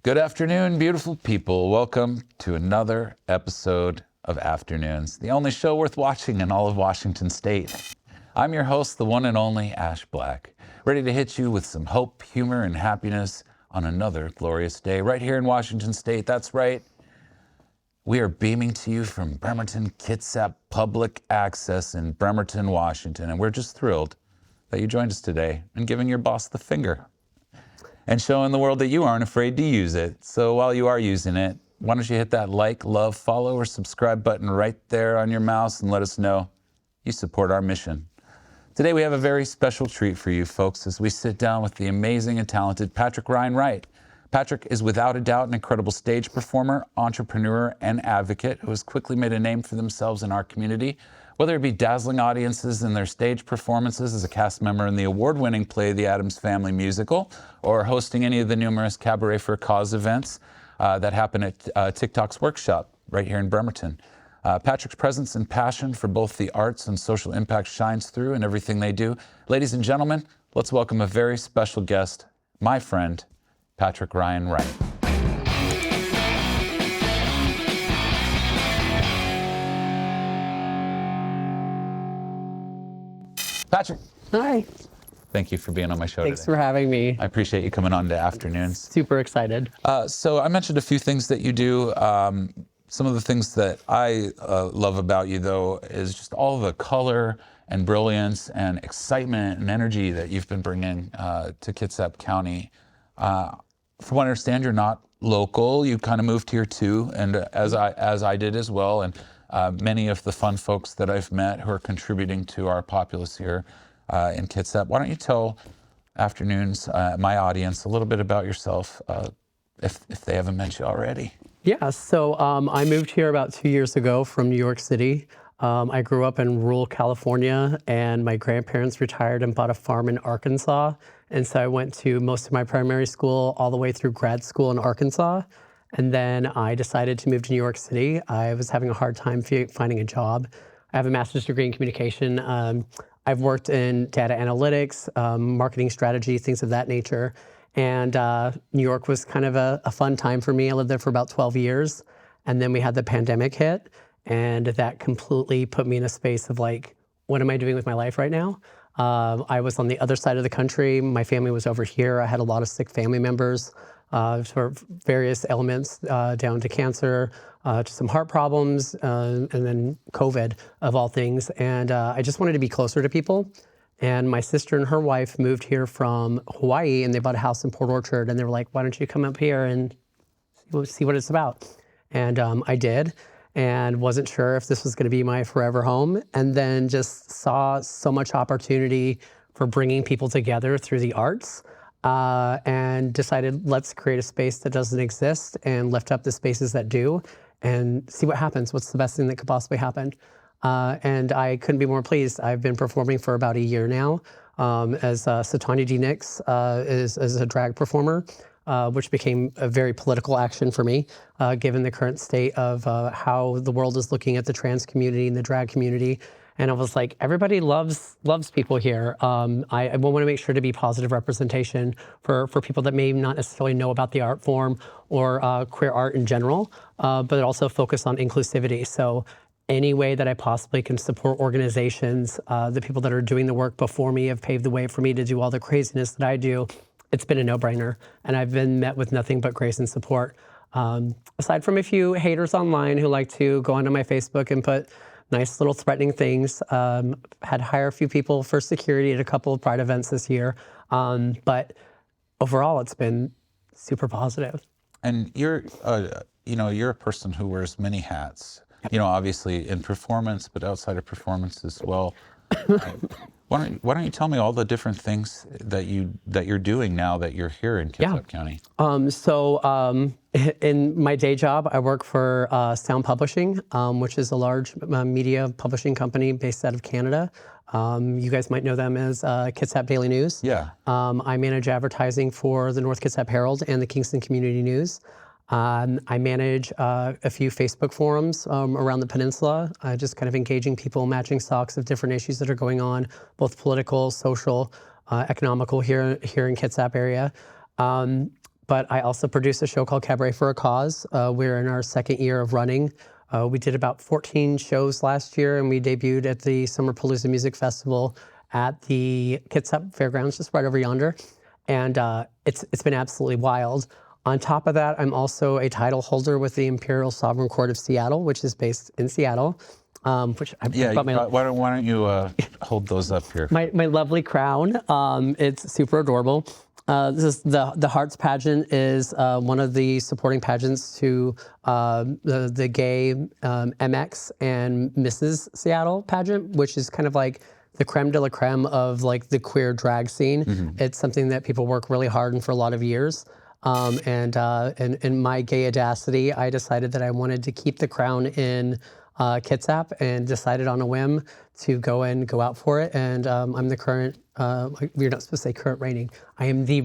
Good afternoon, beautiful people. Welcome to another episode of Afternoons, the only show worth watching in all of Washington State. I'm your host, the one and only Ash Black, ready to hit you with some hope, humor, and happiness on another glorious day right here in Washington State. That's right. We are beaming to you from Bremerton-Kitsap Public Access in Bremerton, Washington, and we're just thrilled that you joined us today and giving your boss the finger and showing the world that you aren't afraid to use it. So while you are using it, why don't you hit that like, love, follow, or subscribe button right there on your mouse and let us know you support our mission. Today we have a very special treat for you folks as we sit down with the amazing and talented Patrick Wright. Patrick is without a doubt an incredible stage performer, entrepreneur, and advocate who has quickly made a name for themselves in our community, whether it be dazzling audiences in their stage performances as a cast member in the award-winning play The Addams Family Musical, or hosting any of the numerous Cabaret for a Cause events that happen at TikTok's workshop right here in Bremerton. Patrick's presence and passion for both the arts and social impact shines through in everything they do. Ladies and gentlemen, let's welcome a very special guest, my friend, Patrick Wright. Patrick. Hi. Thank you for being on my show Thanks today. for having me. I appreciate you coming on to Afternoons. Super excited. So I mentioned a few things that you do. Some of the things that I love about you, though, is just all the color and brilliance and excitement and energy that you've been bringing to Kitsap County. From what I understand, you're not local. You kind of moved here too, and as I did as well. And many of the fun folks that I've met who are contributing to our populace here in Kitsap. Why don't you tell Afternoons, my audience, a little bit about yourself, if they haven't met you already? Yeah, so I moved here about 2 years ago from New York City. I grew up in rural California, and my grandparents retired and bought a farm in Arkansas. And so I went to most of my primary school all the way through grad school in Arkansas. And then I decided to move to New York City. I was having a hard time finding a job. I have a master's degree in communication. I've worked in data analytics, marketing strategy, things of that nature. And New York was kind of a fun time for me. I lived there for about 12 years. And then we had the pandemic hit. And that completely put me in a space of like, what am I doing with my life right now? I was on the other side of the country. My family was over here. I had a lot of sick family members. For various elements, down to cancer, to some heart problems, and then COVID, of all things. And I just wanted to be closer to people. And my sister and her wife moved here from Hawaii, and they bought a house in Port Orchard. And they were like, why don't you come up here and see what it's about? And I did, and wasn't sure if this was going to be my forever home. And then just saw so much opportunity for bringing people together through the arts. And decided, let's create a space that doesn't exist and lift up the spaces that do and see what happens. What's the best thing that could possibly happen? And I couldn't be more pleased. I've been performing for about a year now as Satonya D as a drag performer, which became a very political action for me, given the current state of how the world is looking at the trans community and the drag community. And I was like, everybody loves people here. I want to make sure to be positive representation for people that may not necessarily know about the art form or queer art in general, but also focus on inclusivity. So any way that I possibly can support organizations, the people that are doing the work before me have paved the way for me to do all the craziness that I do. It's been a no-brainer, and I've been met with nothing but grace and support. Aside from a few haters online who like to go onto my Facebook and put nice little threatening things. Had to hire a few people for security at a couple of Pride events this year. But overall, it's been super positive. And you're a person who wears many hats, obviously in performance, but outside of performance as well. Why don't you tell me all the different things that you're doing now that you're here in Kitsap County? In my day job, I work for Sound Publishing, which is a large media publishing company based out of Canada. You guys might know them as Kitsap Daily News. Yeah. I manage advertising for the North Kitsap Herald and the Kingston Community News. I manage a few Facebook forums around the peninsula, just kind of engaging people, matching stocks of different issues that are going on, both political, social, economical here in Kitsap area. but I also produce a show called Cabaret for a Cause. We're in our second year of running. We did about 14 shows last year, and we debuted at the Summerpalooza Music Festival at the Kitsap Fairgrounds, just right over yonder. And it's been absolutely wild. On top of that, I'm also a title holder with the Imperial Sovereign Court of Seattle, which is based in Seattle. Which I brought my, why don't you hold those up here? my lovely crown. It's super adorable. This is the Hearts pageant is one of the supporting pageants to the gay MX and Mrs. Seattle pageant, which is kind of like the creme de la creme of like the queer drag scene. Mm-hmm. It's something that people work really hard on for a lot of years. And in my gay audacity, I decided that I wanted to keep the crown in Kitsap and decided on a whim to go out for it. And I'm the current, we're not supposed to say current reigning. I am the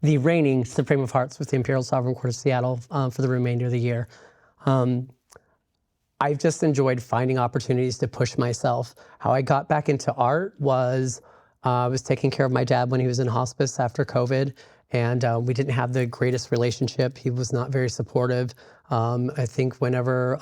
the reigning Supreme of Hearts with the Imperial Sovereign Court of Seattle for the remainder of the year. I've just enjoyed finding opportunities to push myself. How I got back into art was I was taking care of my dad when he was in hospice after COVID. And we didn't have the greatest relationship. He was not very supportive. I think whenever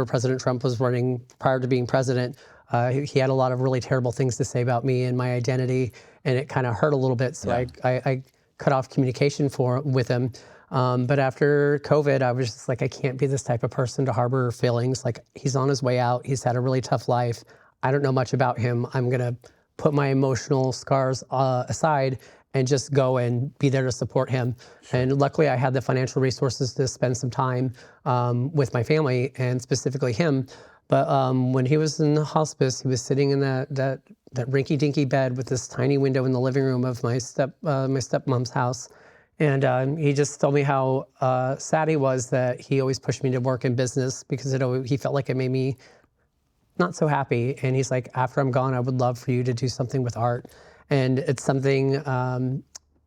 President Trump was running prior to being president, he had a lot of really terrible things to say about me and my identity, and it kind of hurt a little bit. So I cut off communication with him. But after COVID, I was just like, I can't be this type of person to harbor feelings. Like, he's on his way out. He's had a really tough life. I don't know much about him. I'm gonna put my emotional scars aside and just go and be there to support him. Sure. And luckily I had the financial resources to spend some time with my family and specifically him. But when he was in the hospice, he was sitting in that rinky-dinky bed with this tiny window in the living room of my stepmom's house. And he just told me how sad he was that he always pushed me to work in business because he felt like it made me not so happy. And he's like, after I'm gone, I would love for you to do something with art. And it's something,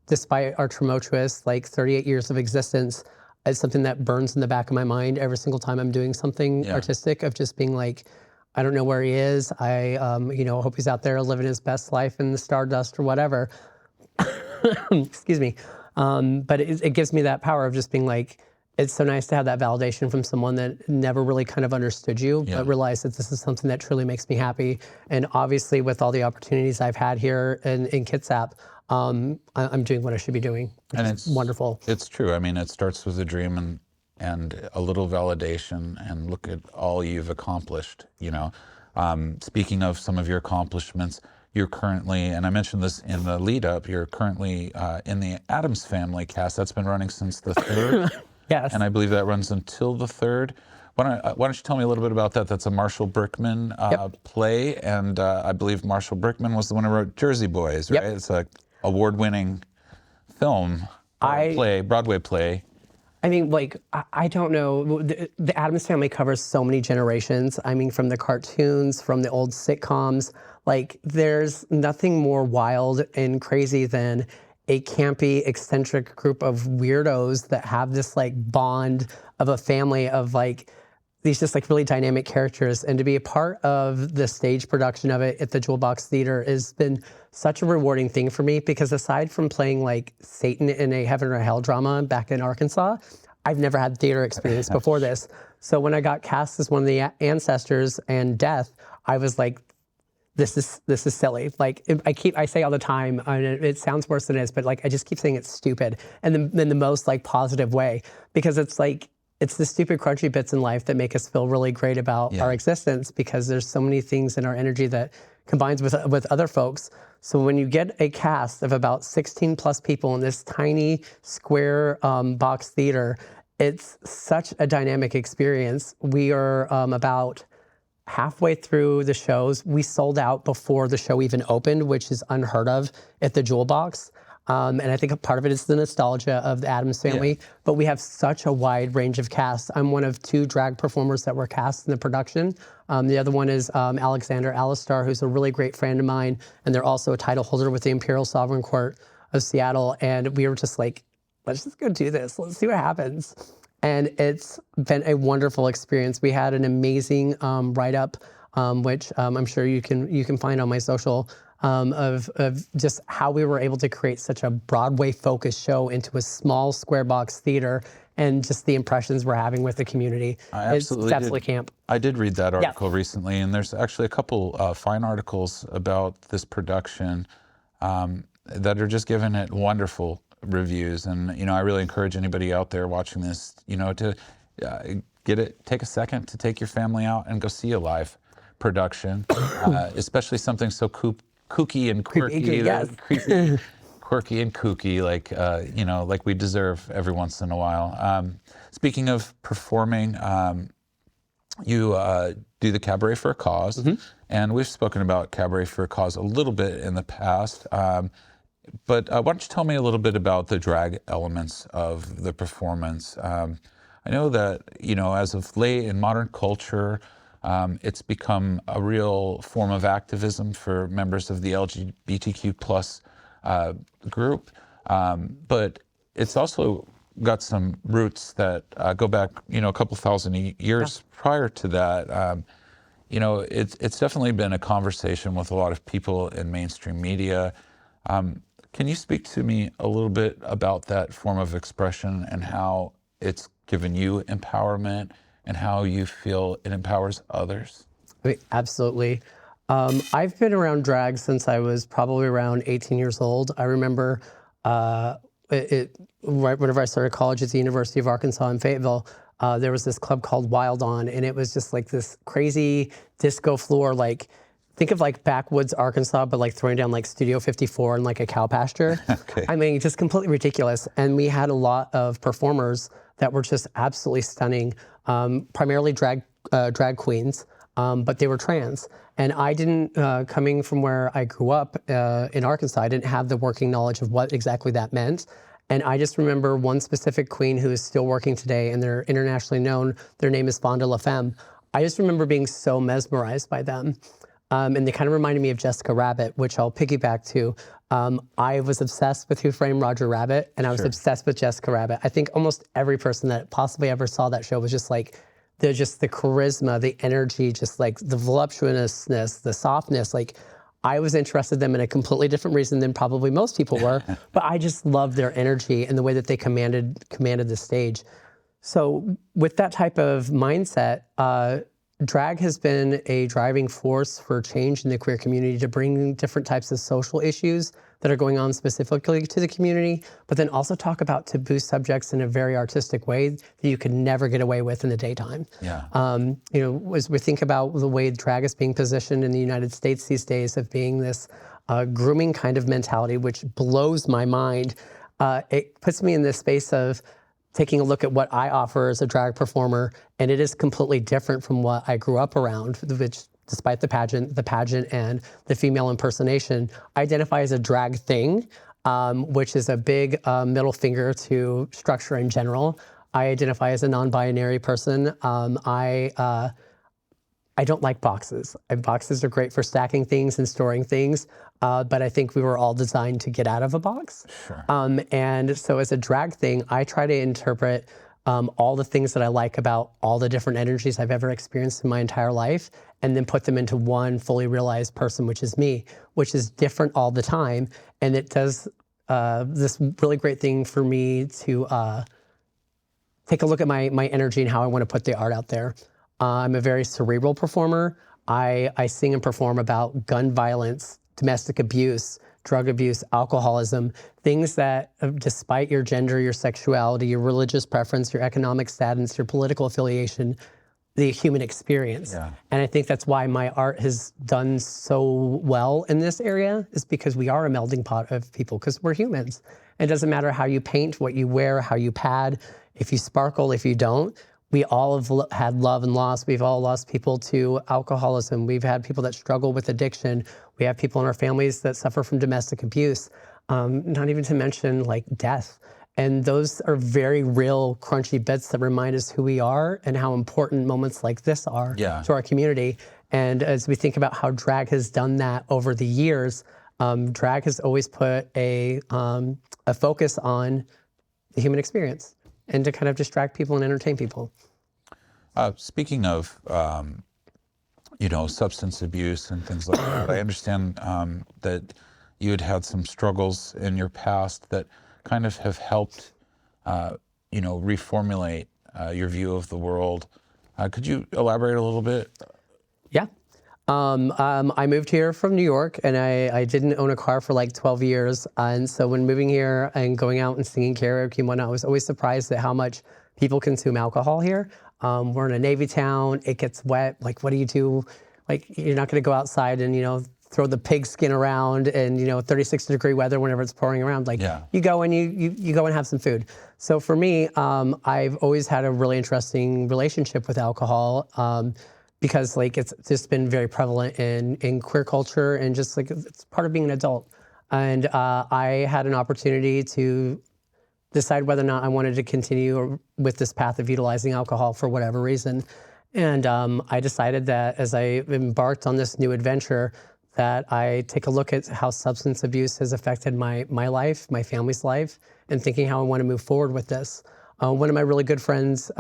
despite our tumultuous, 38 years of existence, it's something that burns in the back of my mind every single time I'm doing something artistic, of just being like, I don't know where he is. I hope he's out there living his best life in the stardust or whatever. Excuse me. But it gives me that power of just being like, it's so nice to have that validation from someone that never really kind of understood you, but realized that this is something that truly makes me happy. And obviously with all the opportunities I've had here in Kitsap, I'm doing what I should be doing. And it's wonderful. It's true. I mean, it starts with a dream and a little validation, and look at all you've accomplished, Speaking of some of your accomplishments, you're currently, and I mentioned this in the lead up, you're currently in the Addams Family cast. That's been running since the 3rd. Yes. And I believe that runs until the 3rd. Why don't you tell me a little bit about that? That's a Marshall Brickman play, and I believe Marshall Brickman was the one who wrote Jersey Boys, right? It's an award-winning film, Broadway play. I mean, I don't know. The Addams Family covers so many generations. I mean, from the cartoons, from the old sitcoms. There's nothing more wild and crazy than a campy, eccentric group of weirdos that have this bond of a family of these just really dynamic characters. And to be a part of the stage production of it at the Jewel Box Theater has been such a rewarding thing for me, because aside from playing Satan in a Heaven or Hell drama back in Arkansas, I've never had theater experience before this. So when I got cast as one of the ancestors and Death, I was like, this is silly. I say all the time, and it sounds worse than it is, but I just keep saying it's stupid, and in the most positive way, because it's the stupid crunchy bits in life that make us feel really great about our existence, because there's so many things in our energy that combines with other folks. So when you get a cast of about 16 plus people in this tiny square box theater, it's such a dynamic experience. We are about halfway through the shows. We sold out before the show even opened, which is unheard of at the Jewel Box. And I think a part of it is the nostalgia of the Addams Family, but we have such a wide range of casts. I'm one of 2 drag performers that were cast in the production. The other one is Alexander Alistar, who's a really great friend of mine, and they're also a title holder with the Imperial Sovereign Court of Seattle. And we were just like, let's just go do this. Let's see what happens. And it's been a wonderful experience. We had an amazing write-up, which I'm sure you can find on my social of just how we were able to create such a Broadway-focused show into a small square box theater, and just the impressions we're having with the community. It's absolutely camp. I did read that article recently, and there's actually a couple fine articles about this production that are just giving it wonderful reviews. And, you know, I really encourage anybody out there watching this, you know, to take a second to take your family out and go see a live production, especially something so kooky and quirky, creepy, quirky and kooky, like, you know, like we deserve every once in a while. Speaking of performing, you do the Cabaret for a Cause, and we've spoken about Cabaret for a Cause a little bit in the past. But why don't you tell me a little bit about the drag elements of the performance? I know that, you know, as of late in modern culture, it's become a real form of activism for members of the LGBTQ plus group, but it's also got some roots that go back, you know, a couple thousand years prior to that. You know, it's definitely been a conversation with a lot of people in mainstream media. Can you speak to me a little bit about that form of expression and how it's given you empowerment and how you feel it empowers others? Absolutely. I've been around drag since I was probably around 18 years old. I remember right whenever I started college at the University of Arkansas in Fayetteville, there was this club called Wild On, and it was just like this crazy disco floor, like, think of like backwoods Arkansas, but like throwing down like Studio 54 and like a cow pasture. Okay. I mean, just completely ridiculous. And we had a lot of performers that were just absolutely stunning, primarily drag queens, but they were trans. And I didn't, coming from where I grew up in Arkansas, I didn't have the working knowledge of what exactly that meant. And I just remember one specific queen who is still working today, and they're internationally known. Their name is Fonda La Femme. I just remember being so mesmerized by them. And they kind of reminded me of Jessica Rabbit, which I'll piggyback to. I was obsessed with Who Framed Roger Rabbit, and I was obsessed with Jessica Rabbit. I think almost every person that possibly ever saw that show was just like, the charisma, the energy, just like the voluptuousness, the softness. Like, I was interested in them in a completely different reason than probably most people were, but I just loved their energy and the way that they commanded the stage. So with that type of mindset, drag has been a driving force for change in the queer community to bring different types of social issues that are going on specifically to the community, but then also talk about taboo subjects in a very artistic way that you could never get away with in the daytime. Yeah. You know, as we think about the way drag is being positioned in the United States these days of being this grooming kind of mentality, which blows my mind, it puts me in this space of taking a look at what I offer as a drag performer, and it is completely different from what I grew up around, which, despite the pageant and the female impersonation, I identify as a drag thing, which is a big middle finger to structure in general. I identify as a non-binary person. I don't like boxes. Boxes are great for stacking things and storing things, but I think we were all designed to get out of a box. Sure. And so as a drag thing, I try to interpret all the things that I like about all the different energies I've ever experienced in my entire life, and then put them into one fully realized person, which is me, which is different all the time. And it does this really great thing for me to take a look at my energy and how I want to put the art out there. I'm a very cerebral performer. I sing and perform about gun violence, domestic abuse, drug abuse, alcoholism, things that, despite your gender, your sexuality, your religious preference, your economic status, your political affiliation, the human experience. Yeah. And I think that's why my art has done so well in this area, is because we are a melting pot of people, because we're humans. It doesn't matter how you paint, what you wear, how you pad, if you sparkle, if you don't. We all have had love and loss. We've all lost people to alcoholism. We've had people that struggle with addiction. We have people in our families that suffer from domestic abuse, not even to mention like death. And those are very real, crunchy bits that remind us who we are and how important moments like this are to our community. And as we think about how drag has done that over the years, drag has always put a focus on the human experience and to kind of distract people and entertain people. Speaking of substance abuse and things like that. I understand that you had some struggles in your past that kind of have helped, reformulate your view of the world. Could you elaborate a little bit? Yeah. I moved here from New York, and I didn't own a car for like 12 years. And so when moving here and going out and singing karaoke and whatnot, I was always surprised at how much people consume alcohol here. We're in a Navy town. It gets wet. Like, what do you do? Like, you're not going to go outside and, throw the pig skin around and, 36-degree weather whenever it's pouring around. Like, you go and you go and have some food. So for me, I've always had a really interesting relationship with alcohol. Because like it's just been very prevalent in queer culture and just like it's part of being an adult. And I had an opportunity to decide whether or not I wanted to continue with this path of utilizing alcohol for whatever reason. And I decided that as I embarked on this new adventure, that I take a look at how substance abuse has affected my life, my family's life, and thinking how I want to move forward with this. One of my really good friends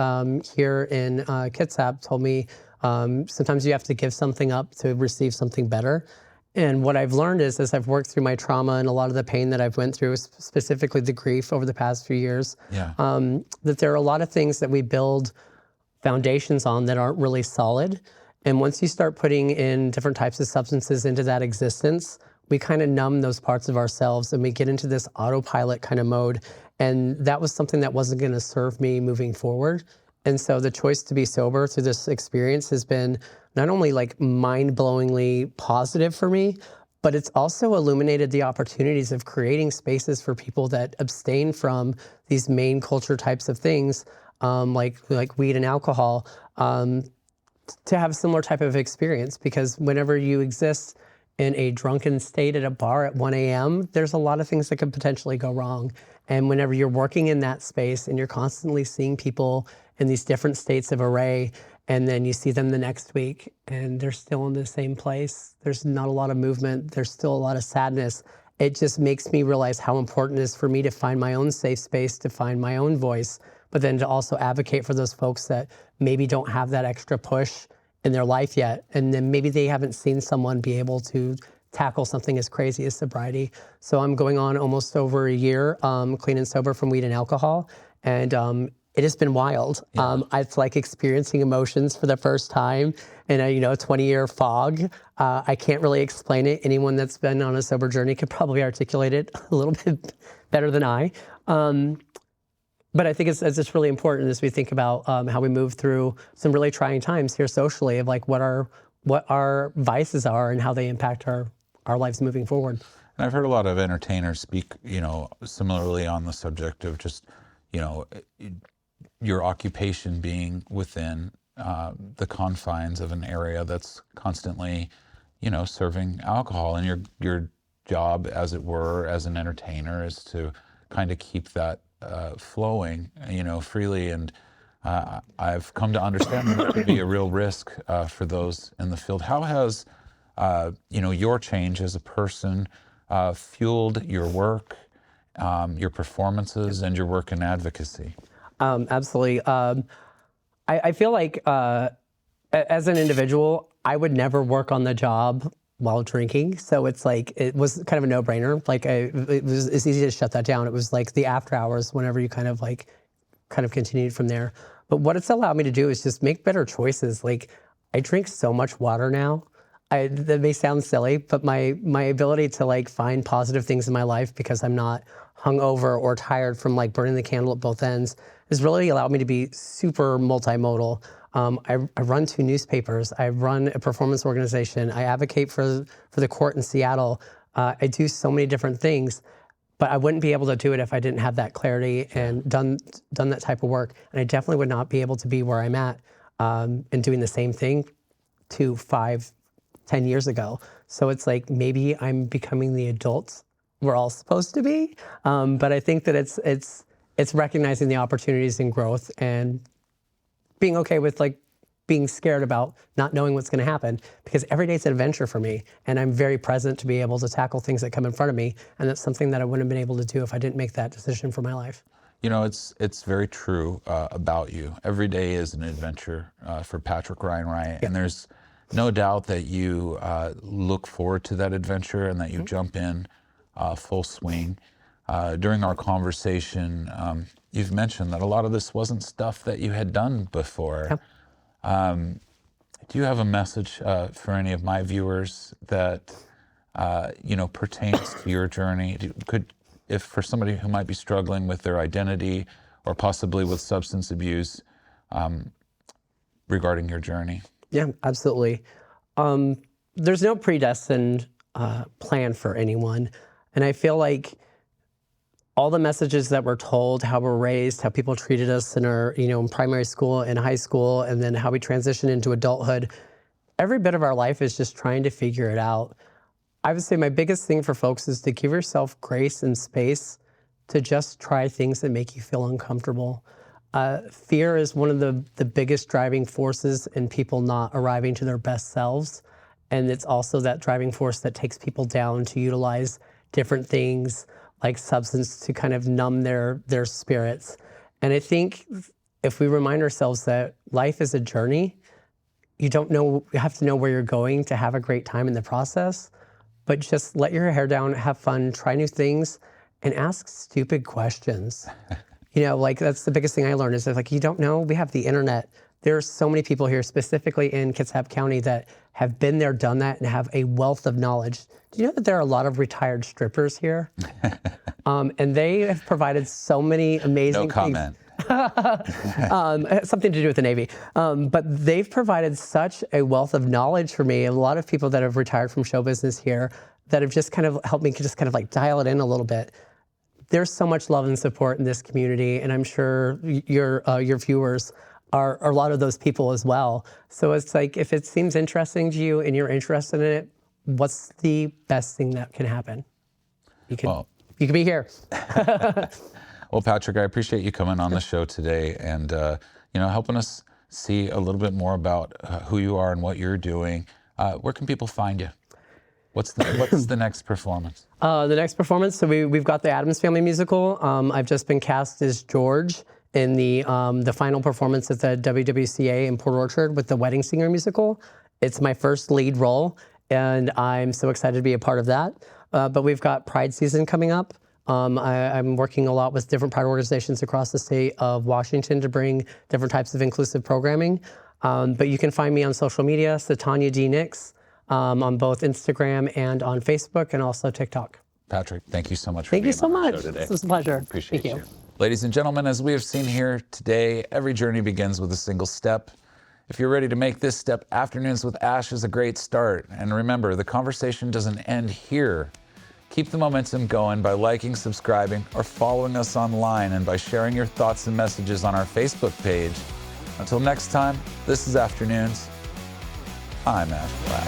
here in Kitsap told me, sometimes you have to give something up to receive something better. And what I've learned is, as I've worked through my trauma and a lot of the pain that I've went through, specifically the grief over the past few years, that there are a lot of things that we build foundations on that aren't really solid. And once you start putting in different types of substances into that existence, we kind of numb those parts of ourselves and we get into this autopilot kind of mode. And that was something that wasn't going to serve me moving forward. And so the choice to be sober through this experience has been not only like mind-blowingly positive for me, but it's also illuminated the opportunities of creating spaces for people that abstain from these main culture types of things, like weed and alcohol, to have a similar type of experience. Because whenever you exist in a drunken state at a bar at 1 a.m., there's a lot of things that could potentially go wrong. And whenever you're working in that space and you're constantly seeing people in these different states of array, and then you see them the next week and they're still in the same place, there's not a lot of movement, there's still a lot of sadness. It just makes me realize how important it is for me to find my own safe space, to find my own voice, but then to also advocate for those folks that maybe don't have that extra push in their life yet. And then maybe they haven't seen someone be able to tackle something as crazy as sobriety. So I'm going on almost over a year clean and sober from weed and alcohol. And it has been wild. It's like experiencing emotions for the first time in a 20-year fog. I can't really explain it. Anyone that's been on a sober journey could probably articulate it a little bit better than I. But I think it's just really important as we think about how we move through some really trying times here socially, of like what our vices are and how they impact our lives moving forward. And I've heard a lot of entertainers speak, similarly on the subject of just, your occupation being within the confines of an area that's constantly, serving alcohol, and your job, as it were, as an entertainer, is to kind of keep that flowing, freely. And I've come to understand that it could be a real risk for those in the field. How has, your change as a person fueled your work, your performances, and your work in advocacy? Absolutely. I feel like as an individual, I would never work on the job while drinking. So it's like, it was kind of a no-brainer. Like it's easy to shut that down. It was like the after hours whenever you kind of continued from there. But what it's allowed me to do is just make better choices. Like I drink so much water now. That may sound silly, but my ability to find positive things in my life because I'm not hungover or tired from burning the candle at both ends has really allowed me to be super multimodal. I run 2 newspapers. I run a performance organization. I advocate for the court in Seattle. I do so many different things, but I wouldn't be able to do it if I didn't have that clarity and done that type of work. And I definitely would not be able to be where I'm at and doing the same thing 2, 5, 10 years ago. So it's like maybe I'm becoming the adult we're all supposed to be. But I think that it's recognizing the opportunities and growth and being okay with being scared about not knowing what's going to happen, because every day it's an adventure for me, and I'm very present to be able to tackle things that come in front of me, and that's something that I wouldn't have been able to do if I didn't make that decision for my life. It's very true about you. Every day is an adventure for Patrick Wright, and there's no doubt that you look forward to that adventure and that you jump in full swing. During our conversation, you've mentioned that a lot of this wasn't stuff that you had done before. Do you have a message for any of my viewers that pertains to your journey? If for somebody who might be struggling with their identity or possibly with substance abuse, regarding your journey? Yeah, absolutely. There's no predestined plan for anyone. And I feel like all the messages that we're told, how we're raised, how people treated us in our, in primary school and high school, and then how we transition into adulthood, every bit of our life is just trying to figure it out. I would say my biggest thing for folks is to give yourself grace and space to just try things that make you feel uncomfortable. Fear is one of the biggest driving forces in people not arriving to their best selves. And it's also that driving force that takes people down to utilize different things like substance to kind of numb their spirits. And I think if we remind ourselves that life is a journey, you have to know where you're going to have a great time in the process, but just let your hair down, have fun, try new things, and ask stupid questions. That's the biggest thing I learned is that, you don't know, we have the internet. There are so many people here, specifically in Kitsap County, that have been there, done that, and have a wealth of knowledge. Do you know that there are a lot of retired strippers here? And they have provided so many amazing comment. something to do with the Navy. But they've provided such a wealth of knowledge for me. A lot of people that have retired from show business here that have just kind of helped me just kind of dial it in a little bit. There's so much love and support in this community, and I'm sure your viewers are a lot of those people as well. So it's if it seems interesting to you and you're interested in it, what's the best thing that can happen? You can be here. Well, Patrick, I appreciate you coming on the show today and helping us see a little bit more about who you are and what you're doing. Where can people find you? What's the next performance? The next performance, so we've got the Addams Family musical. I've just been cast as George in the final performance at the WWCA in Port Orchard with the Wedding Singer musical. It's my first lead role, and I'm so excited to be a part of that. But we've got Pride season coming up. I'm working a lot with different pride organizations across the state of Washington to bring different types of inclusive programming. But you can find me on social media, Satonya D on both Instagram and on Facebook, and also TikTok. Patrick, thank you so much for being on so the much. show today. This was a pleasure. Appreciate Thank you. you. Ladies and gentlemen, as we have seen here today, every journey begins with a single step. If you're ready to make this step, Afternoons with Ash is a great start. And remember, the conversation doesn't end here. Keep the momentum going by liking, subscribing, or following us online, and by sharing your thoughts and messages on our Facebook page. Until next time, this is Afternoons. I'm Ash Black.